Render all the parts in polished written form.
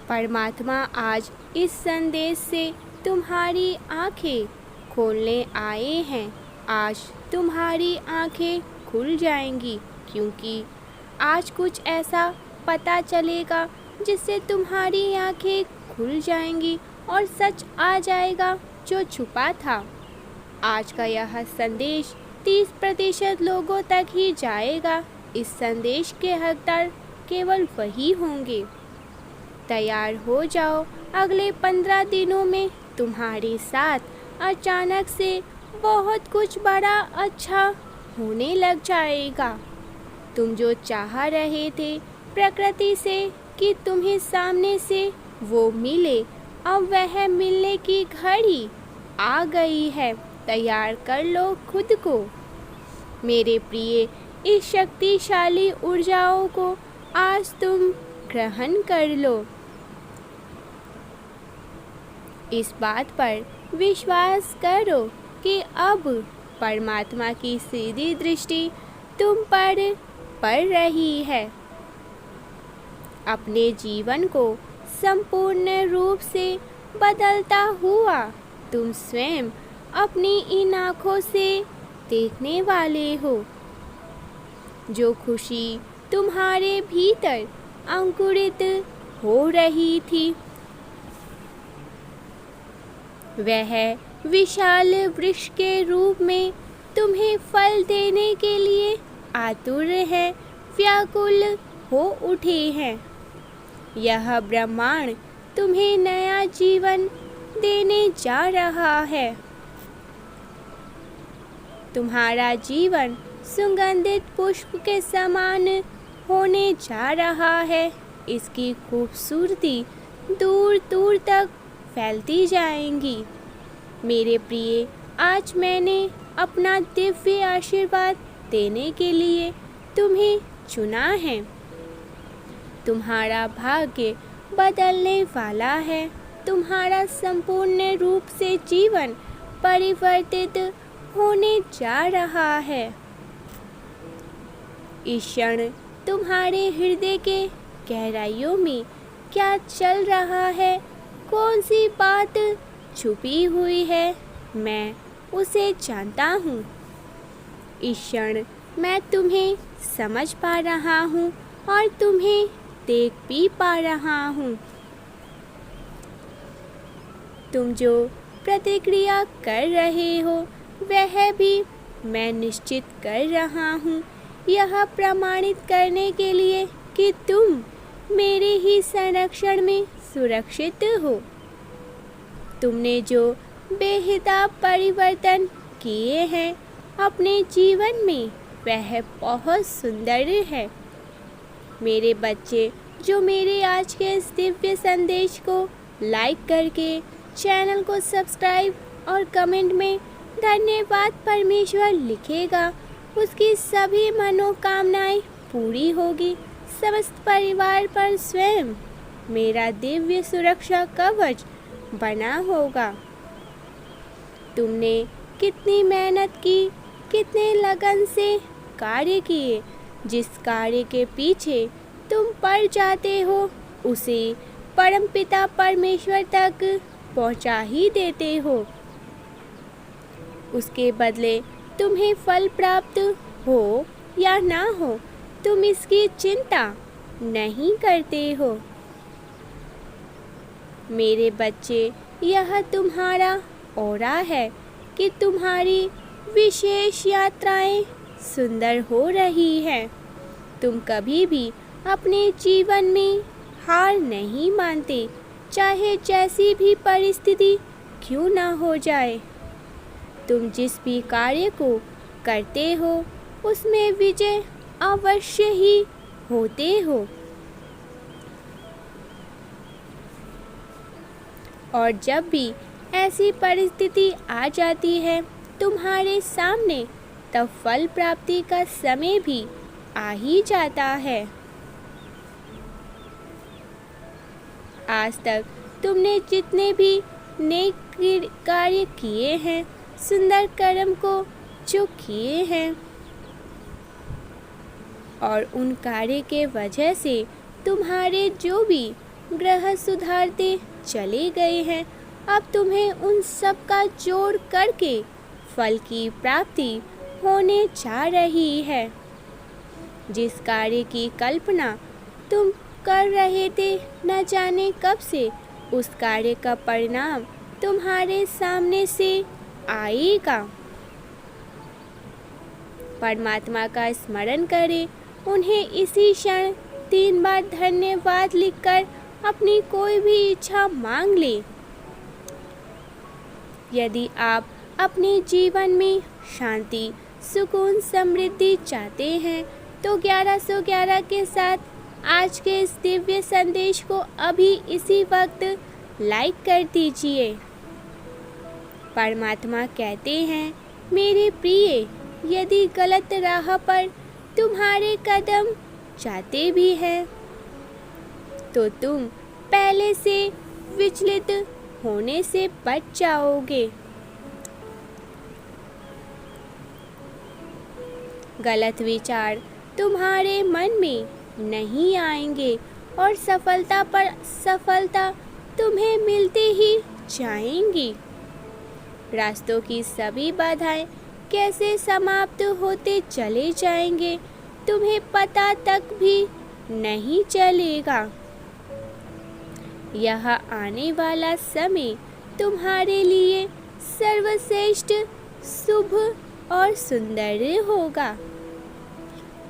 परमात्मा आज इस संदेश से तुम्हारी आंखें खोलने आए हैं। आज तुम्हारी आंखें खुल जाएंगी, क्योंकि आज कुछ ऐसा पता चलेगा जिससे तुम्हारी आंखें खुल जाएंगी और सच आ जाएगा जो छुपा था। आज का यह संदेश 30% लोगों तक ही जाएगा। इस संदेश के हकदार केवल वही होंगे। तैयार हो जाओ, अगले 15 दिनों में तुम्हारे साथ अचानक से बहुत कुछ बड़ा अच्छा होने लग जाएगा। तुम जो चाह रहे थे प्रकृति से कि तुम्हें सामने से वो मिले, अब वह मिलने की घड़ी आ गई है। तैयार कर लो खुद को। मेरे प्रिय, इस शक्तिशाली ऊर्जाओं को आज तुम ग्रहण कर लो। इस बात पर विश्वास करो कि अब परमात्मा की सीधी दृष्टि तुम पर पड़ रही है। अपने जीवन को संपूर्ण रूप से बदलता हुआ तुम स्वयं अपनी इन आँखों से देखने वाले हो। जो खुशी तुम्हारे भीतर अंकुरित हो रही थी, वह विशाल वृक्ष के रूप में तुम्हें फल देने के लिए आतुर है, व्याकुल हो उठे हैं। यह ब्रह्मांड तुम्हें नया जीवन देने जा रहा है। तुम्हारा जीवन सुगंधित पुष्प के समान होने जा रहा है। इसकी खूबसूरती दूर दूर तक फैलती जाएंगी। मेरे प्रिय, आज मैंने अपना दिव्य आशीर्वाद देने के लिए तुम्हें चुना है। तुम्हारा भाग्य बदलने वाला है। तुम्हारा संपूर्ण रूप से जीवन परिवर्तित होने जा रहा है। इस क्षण तुम्हारे हृदय के गहराइयों में क्या चल रहा है, कौन सी बात छुपी हुई है, मैं उसे जानता हूँ। इस क्षण मैं तुम्हें समझ पा रहा हूँ और तुम्हें देख भी पा रहा हूँ। तुम जो प्रतिक्रिया कर रहे हो वह भी मैं निश्चित कर रहा हूँ, यह प्रमाणित करने के लिए कि तुम मेरे ही संरक्षण में सुरक्षित हो। तुमने जो बेहिसाब परिवर्तन किए हैं अपने जीवन में, वह बहुत सुंदर है। मेरे बच्चे, जो मेरे आज के इस दिव्य संदेश को लाइक करके चैनल को सब्सक्राइब और कमेंट में धन्यवाद परमेश्वर लिखेगा, उसकी सभी मनोकामनाएं पूरी होगी। समस्त परिवार पर स्वयं मेरा दिव्य सुरक्षा कवच बना होगा। तुमने कितनी मेहनत की, कितने लगन से कार्य किए। जिस कार्य के पीछे तुम पड़ जाते हो, उसे परमपिता परमेश्वर तक पहुंचा ही देते हो। उसके बदले तुम्हें फल प्राप्त हो या ना हो, तुम इसकी चिंता नहीं करते हो। मेरे बच्चे, यह तुम्हारा औरा है कि तुम्हारी विशेष यात्राएं सुंदर हो रही हैं। तुम कभी भी अपने जीवन में हार नहीं मानते, चाहे जैसी भी परिस्थिति क्यों ना हो जाए। तुम जिस भी कार्य को करते हो उसमें विजय अवश्य ही होते हो। और जब भी ऐसी परिस्थिति आ जाती है तुम्हारे सामने, तब फल प्राप्ति का समय भी आ ही जाता है। आज तक तुमने जितने भी नेक कार्य किए हैं, सुंदर कर्म को जो किए हैं, और उन कार्य के वजह से तुम्हारे जो भी ग्रह सुधारते चले गए हैं। अब तुम्हें उन सब का जोड़ करके फल की प्राप्ति होने जा रही है। जिस कार्य की कल्पना तुम कर रहे थे न जाने कब से, उस कार्य का परिणाम तुम्हारे सामने से आएगा। परमात्मा का स्मरण करें, उन्हें इसी क्षण 3 बार धन्यवाद लिखकर अपनी कोई भी इच्छा मांग लें। यदि आप अपने जीवन में शांति, सुकून, समृद्धि चाहते हैं तो 1111 के साथ आज के इस दिव्य संदेश को अभी इसी वक्त लाइक कर दीजिए। परमात्मा कहते हैं, मेरे प्रिय, यदि गलत राह पर तुम्हारे कदम जाते भी हैं तो तुम पहले से विचलित होने से बच जाओगे। गलत विचार तुम्हारे मन में नहीं आएंगे और सफलता पर सफलता तुम्हें मिलती ही जाएंगी। रास्तों की सभी बाधाएं कैसे समाप्त होते चले जाएंगे, तुम्हें पता तक भी नहीं चलेगा। यह आने वाला समय तुम्हारे लिए सर्वश्रेष्ठ, शुभ और सुंदर होगा।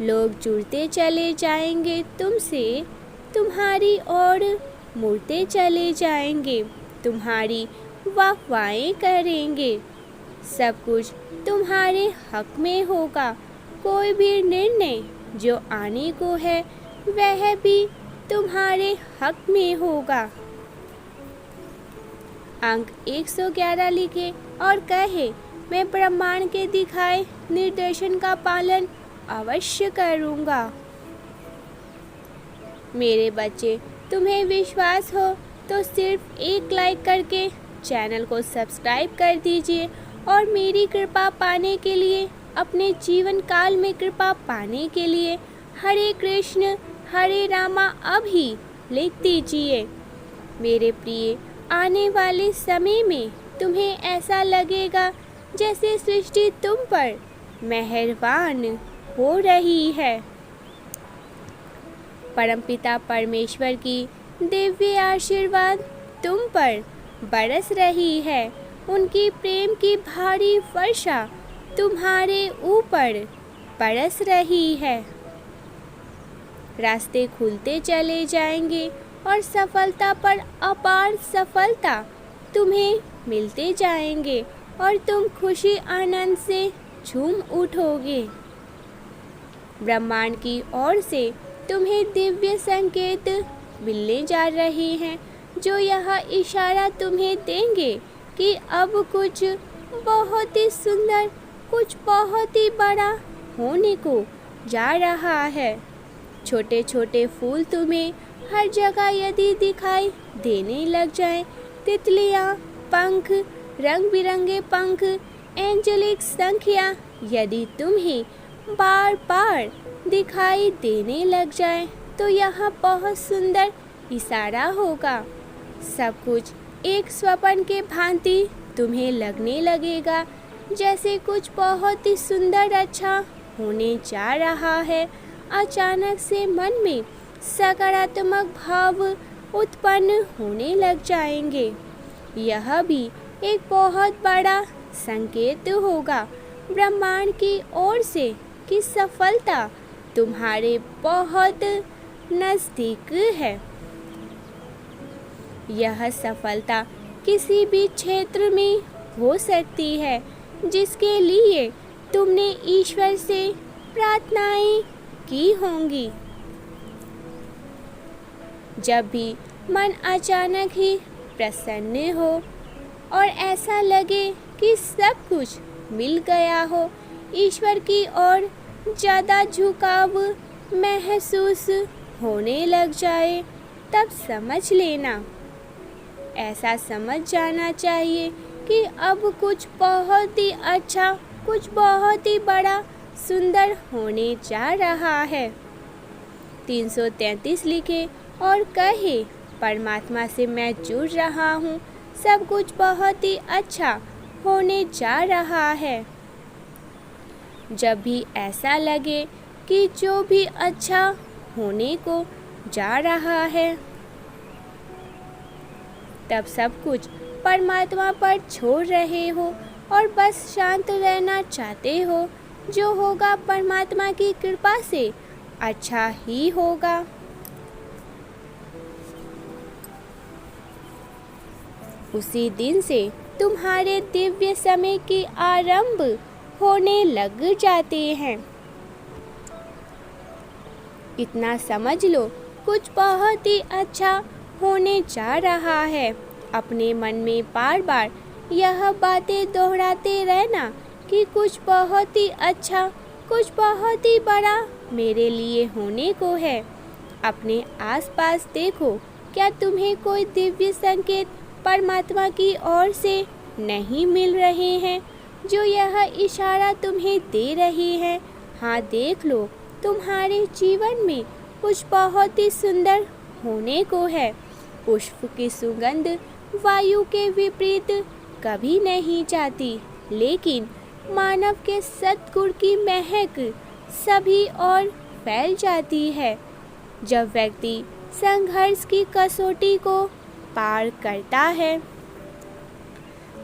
लोग जुड़ते चले जाएंगे तुमसे, तुम्हारी ओर मुड़ते चले जाएंगे, तुम्हारी वाहवाही करेंगे। सब कुछ तुम्हारे हक में होगा। कोई भी निर्णय जो आने को है वह भी तुम्हारे हक में होगा। अंक 111 लिखे और कहे, मैं ब्रह्मांड के दिखाए निर्देशन का पालन अवश्य करूँगा। मेरे बच्चे, तुम्हें विश्वास हो तो सिर्फ एक लाइक करके चैनल को सब्सक्राइब कर दीजिए और मेरी कृपा पाने के लिए, अपने जीवन काल में कृपा पाने के लिए हरे कृष्ण हरे रामा अभी लिख दीजिए। मेरे प्रिय, आने वाले समय में तुम्हें ऐसा लगेगा जैसे सृष्टि तुम पर मेहरबान हो रही है। परमपिता परमेश्वर की दिव्य आशीर्वाद तुम पर बरस रही है। उनकी प्रेम की भारी वर्षा तुम्हारे ऊपर बरस रही है। रास्ते खुलते चले जाएंगे और सफलता पर अपार सफलता तुम्हें मिलते जाएंगे और तुम खुशी आनंद से झूम उठोगे। ब्रह्मांड की ओर से तुम्हें दिव्य संकेत मिलने जा रहे हैं, जो यह इशारा तुम्हें देंगे कि अब कुछ बहुत ही सुंदर, कुछ बहुत ही बड़ा होने को जा रहा है। छोटे छोटे फूल तुम्हें हर जगह यदि दिखाई देने लग जाएं, तितलियां, पंख, रंग बिरंगे पंख, एंजेलिक संख्या यदि तुम्हें बार बार दिखाई देने लग जाए तो यह बहुत सुंदर इशारा होगा। सब कुछ एक स्वप्न के भांति तुम्हें लगने लगेगा, जैसे कुछ बहुत ही सुंदर अच्छा होने जा रहा है। अचानक से मन में सकारात्मक भाव उत्पन्न होने लग जाएंगे। यह भी एक बहुत बड़ा संकेत होगा ब्रह्मांड की ओर से कि सफलता तुम्हारे बहुत नज़दीक है। यह सफलता किसी भी क्षेत्र में हो सकती है जिसके लिए तुमने ईश्वर से प्रार्थनाएं की होंगी। जब भी मन अचानक ही प्रसन्न हो और ऐसा लगे कि सब कुछ मिल गया हो, ईश्वर की ओर ज़्यादा झुकाव महसूस होने लग जाए, तब समझ लेना, ऐसा समझ जाना चाहिए कि अब कुछ बहुत ही अच्छा, कुछ बहुत ही बड़ा सुंदर होने जा रहा है। 333 लिखे और कहे, परमात्मा से मैं जुड़ रहा हूँ। सब कुछ बहुत ही अच्छा होने जा रहा है। जब भी ऐसा लगे कि जो भी अच्छा होने को जा रहा है, तब सब कुछ परमात्मा पर छोड़ रहे हो और बस शांत रहना चाहते हो। जो होगा परमात्मा की कृपा से अच्छा ही होगा। उसी दिन से तुम्हारे दिव्य समय की आरंभ होने लग जाते हैं। इतना समझ लो, कुछ बहुत ही अच्छा होने जा रहा है। अपने मन में बार बार यह बातें दोहराते रहना कि कुछ बहुत ही अच्छा, कुछ बहुत ही बड़ा मेरे लिए होने को है। अपने आसपास देखो, क्या तुम्हें कोई दिव्य संकेत परमात्मा की ओर से नहीं मिल रहे हैं, जो यह इशारा तुम्हें दे रही है? हाँ, देख लो, तुम्हारे जीवन में कुछ बहुत ही सुंदर होने को है। पुष्प की सुगंध वायु के विपरीत कभी नहीं जाती, लेकिन मानव के सद्गुण की महक सभी ओर फैल जाती है। जब व्यक्ति संघर्ष की कसौटी को पार करता है,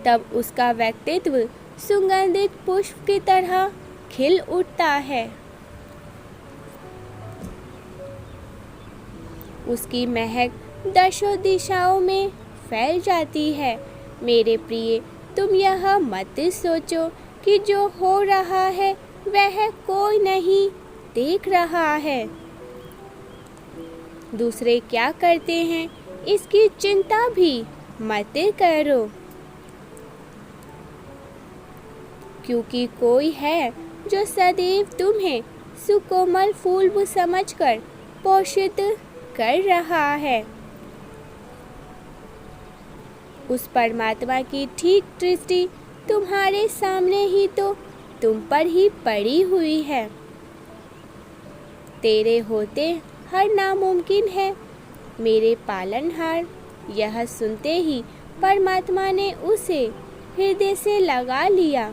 तब उसका व्यक्तित्व सुगंधित पुष्प की तरह खिल उठता है। उसकी महक दशों दिशाओं में फैल जाती है। मेरे प्रिय, तुम यह मत सोचो कि जो हो रहा है वह कोई नहीं देख रहा है। दूसरे क्या करते हैं, इसकी चिंता भी मत करो, क्योंकि कोई है जो सदैव तुम्हें सुकोमल फूल समझकर पोषित कर रहा है। उस परमात्मा की ठीक दृष्टि तुम्हारे सामने ही तो तुम पर ही पड़ी हुई है। तेरे होते हर नामुमकिन है, मेरे पालनहार। यह सुनते ही परमात्मा ने उसे हृदय से लगा लिया।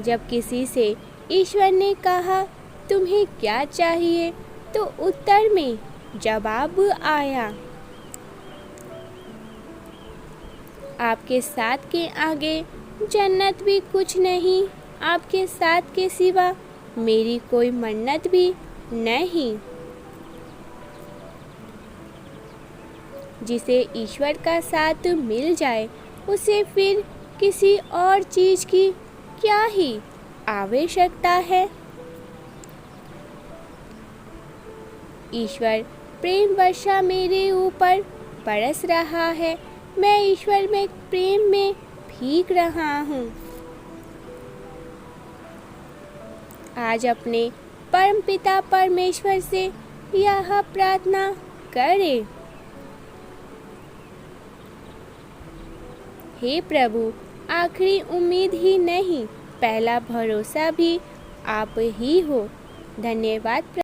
जब किसी से ईश्वर ने कहा तुम्हें क्या चाहिए, तो उत्तर में जवाब आया, आपके साथ के आगे जन्नत भी कुछ नहीं, आपके साथ के सिवा मेरी कोई मन्नत भी नहीं। जिसे ईश्वर का साथ मिल जाए, उसे फिर किसी और चीज की क्या ही आवश्यकता है। ईश्वर प्रेम वर्षा मेरे ऊपर बरस रहा है। मैं ईश्वर में प्रेम में भीग रहा हूँ। आज अपने परमपिता परमेश्वर से यह प्रार्थना करें, हे प्रभु, आखिरी उम्मीद ही नहीं, पहला भरोसा भी आप ही हो। धन्यवाद।